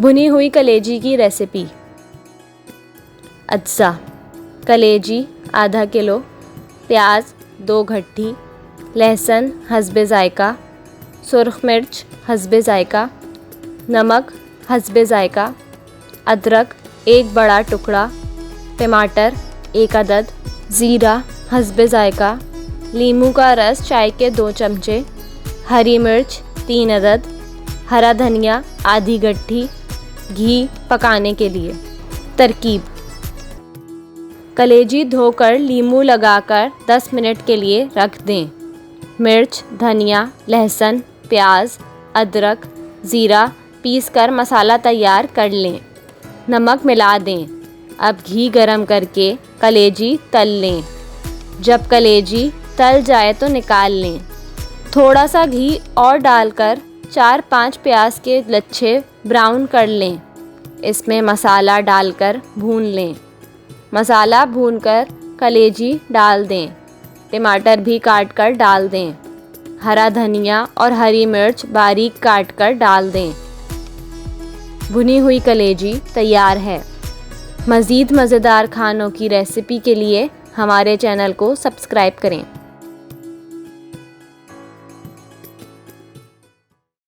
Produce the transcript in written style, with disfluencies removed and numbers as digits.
भुनी हुई कलेजी की रेसिपी। अज्जा: कलेजी आधा किलो, प्याज 2 गड्ढी, लहसुन हस्बे ज़ायका, सुर्ख मिर्च हस्बे ज़ायका, नमक हस्बे ज़ायका, अदरक 1 बड़ा टुकड़ा, टमाटर 1 अदद, ज़ीरा हस्बे ज़ायका, नींबू का रस चाय के 2 चमचे, हरी मिर्च 3 अदद, हरा धनिया आधी गड्ढी, घी पकाने के लिए। तरकीब: कलेजी धोकर नींबू लगाकर 10 मिनट के लिए रख दें। मिर्च, धनिया, लहसुन, प्याज, अदरक, ज़ीरा पीसकर मसाला तैयार कर लें। नमक मिला दें। अब घी गरम करके कलेजी तल लें। जब कलेजी तल जाए तो निकाल लें। थोड़ा सा घी और डालकर 4-5 प्याज के लच्छे ब्राउन कर लें। इसमें मसाला डालकर भून लें। मसाला भूनकर कलेजी डाल दें। टमाटर भी काट कर डाल दें। हरा धनिया और हरी मिर्च बारीक काट कर डाल दें। भुनी हुई कलेजी तैयार है। मज़ीद मज़ेदार खानों की रेसिपी के लिए हमारे चैनल को सब्सक्राइब करें।